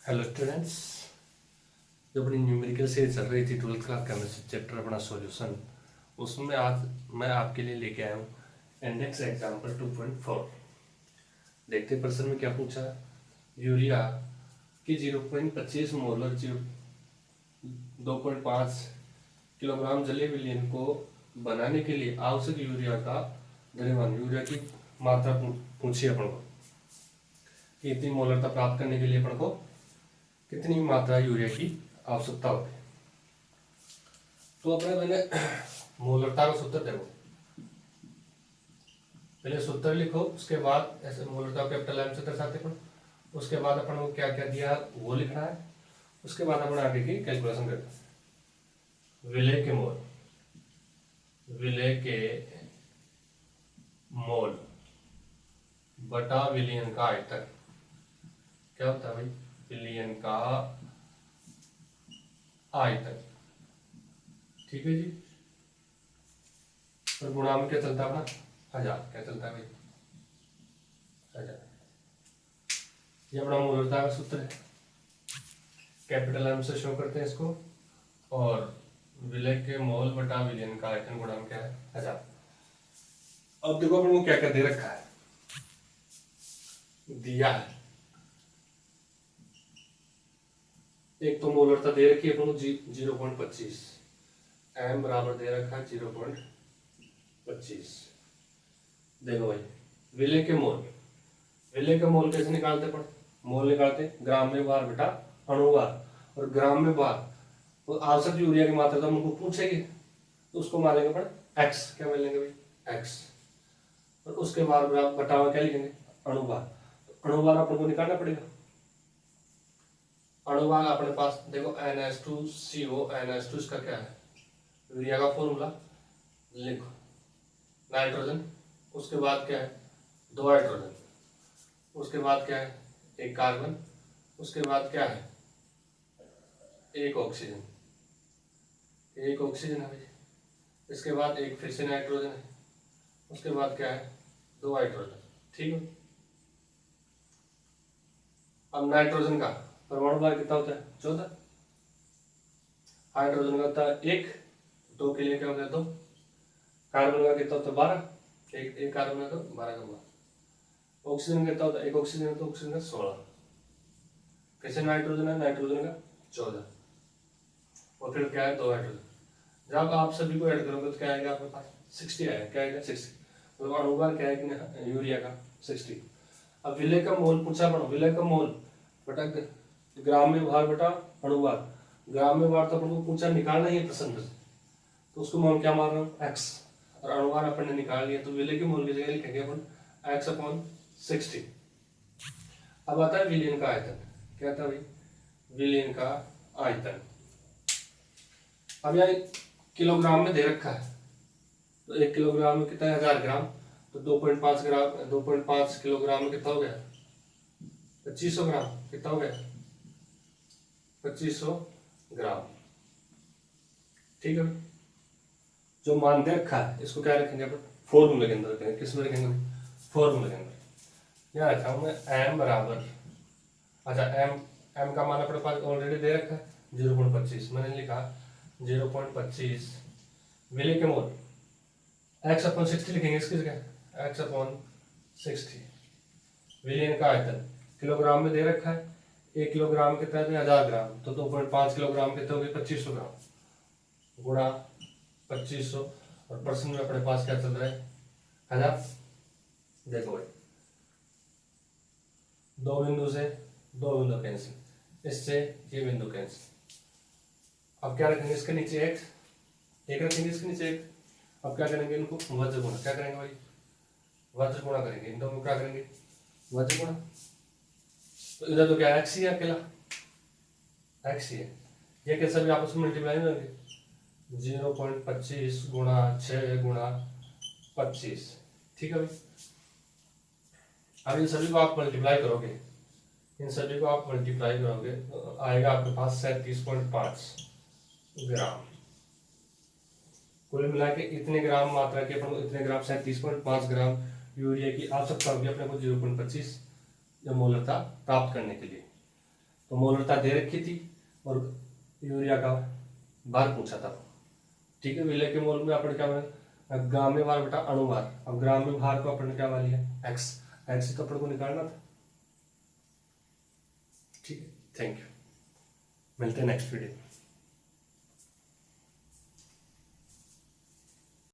Hello students. जो अपनी numerical series चल रही थी 12th क्लास केमिस्ट्री चैप्टर अपना सॉल्यूशन, उसमें आज मैं आपके लिए लेके आया हूँ इंडेक्स एग्जाम्पल 2.4। देखते प्रश्न में क्या पूछा। यूरिया की 0.25 मोलर 2.5 किलोग्राम जलीय विलयन को बनाने के लिए आवश्यक यूरिया का द्रव्यमान, यूरिया की मात्रा पूछी अपन को कि इतनी मोलरता प्राप्त करने के लिए अपन को कितनी मात्रा यूरिया की आवश्यकता होती है। तो अपने पहले मोलरता का सूत्र देखो, पहले सूत्र लिखो, उसके बाद ऐसे मोलरता कैपिटल एम से दर्शाते हैं। उसके बाद अपन को क्या क्या दिया वो लिखना है। उसके बाद अपन आगे की कैलकुलेशन करते हैं। विलय के मोल बटा विलयन का आयतन क्या होता है भाई? विलयन का आयतन, ठीक है जी। और गुणा में क्या चलता है अपना? 1000। क्या चलता है भाई? 1000। ये अपना मोलरता का सूत्र है। कैपिटल एम से शो करते हैं इसको, और विलय के मोल बटा विलयन का आयतन गुणा में क्या है? 1000। अब देखो अपन को क्या क्या दे रखा है, दिया है। एक तो मोलरता दे रखी है अपन को 0.25, एम बराबर दे रखा है 0.25। देखो भाई, विलय के मोल कैसे निकालते? पर मोल निकालते ग्राम में बार बेटा अणुवार, और ग्राम में बार तो आवश्यक यूरिया की मात्रा तो हमको पूछेगी, तो उसको मारेंगे अपन एक्स। क्या मिलेंगे भाई? एक्स। और उसके बाद बटा हुआ क्या लिखेंगे? अणुवार। अणुवार अपन को निकालना पड़ेगा। अणुवार अपने पास देखो NH2CO, NH2 इसका क्या है? यूरिया का फॉर्मूला लिखो। नाइट्रोजन, उसके बाद क्या है? 2 हाइड्रोजन, उसके बाद क्या है? 1 कार्बन, उसके बाद क्या है? 1 ऑक्सीजन। 1 ऑक्सीजन है भाई। इसके बाद एक फिर से नाइट्रोजन है, उसके बाद क्या है? 2 हाइड्रोजन, ठीक है। अब नाइट्रोजन का परमाणु भार कितना होता है? 14। हाइड्रोजन का होता है 1, 2 के लिए क्या होता है? 2। कार्बन का कितना होता है? 12। एक कार्बन है तो 12 का 12। ऑक्सीजन कितना होता है? 1 ऑक्सीजन है तो ऑक्सीजन का 16। कैसे नाइट्रोजन है? नाइट्रोजन का 14, और फिर क्या है? 2 हाइड्रोजन। जब आप सभी को ऐड करोगे तो क्या आएगा आपके पास? 60 आएगा। क्या आएगा? 60। तो अणुभार क्या है कि यूरिया का 60। अब विलय का मोल पूछा पड़ो, विलय का मोल बटा ग्राम में भार बटा अणुभार। ग्राम में भार तो अपन को पूछा, निकालना ही है प्रश्न में, तो उसको मैं क्या मान रहा हूँ? एक्स। और अणुभार अपन ने निकाल लिया, तो विलय के मोल की जगह लिखेंगे अपन x/60। अब आता है विलयन का आयतन। क्या आता है भाई? विलयन का आयतन। अब यहाँ किलोग्राम में दे रखा है, तो 1 किलोग्राम में कितना है? 1000 ग्राम। तो 2.5 किलोग्राम में कितना हो गया? 2500 ग्राम। कितना हो गया? 2500 ग्राम, ठीक है। जो मान दे रखा है इसको क्या रखेंगे अपन? फॉर्मूले के अंदर रखेंगे। किस में रखेंगे? फॉर्मूले के अंदर। यहाँ रखा हूँ मैं एम बराबर, अच्छा एम का मान अपने पास ऑलरेडी दे रखा है 0.25। मैंने लिखा 0.25 विलय के मोल x/60 लिखेंगे इसकी जगह, x/60। विलयन का आयतन किलोग्राम में दे रखा है, 1 किलोग्राम कितना है? 1000 ग्राम। तो 2.5 किलोग्राम कितने हो गए? 2500 ग्राम गुणा 2500, और प्रश्न में अपने पास क्या चल रहा है? 1000। देखो भाई, 2 बिंदु से 2 बिंदु कैंसिल, इससे ये बिंदु कैंसिल। अब क्या रखेंगे? इसके नीचे एक रखेंगे, इसके नीचे एक। अब क्या करेंगे? इनको वज्र गुणा। क्या करेंगे भाई? वज्र गुणा करेंगे। इन दोनों क्या करेंगे? वज्र गुणा। तो इधर तो क्या एक्स ही है, अकेला एक्स ही है। ये कैसे भी आपस में मल्टीप्लाई नहीं होंगे? 0.25 गुणा 6 गुणा 25, ठीक है भाई। अब इन सभी को आप मल्टीप्लाई करोगे, तो आएगा आपके पास 37.5 ग्राम। कुल मिला के इतने ग्राम मात्रा के अपन को, इतने ग्राम 37.5 ग्राम यूरिया की आवश्यकता होगी अपने को 0.25 मोलरता प्राप्त करने के लिए। तो मोलरता दे रखी थी और यूरिया का भार पूछा था। ठीक है, विलय के मोल में अपन क्या बना, ग्राम में भार बटा अणुभार। अब ग्राम में भार को अपन क्या मान लिया एक्स, एक्स तो अपन को निकालना था। ठीक है, थैंक यू, मिलते हैं नेक्स्ट वीडियो में।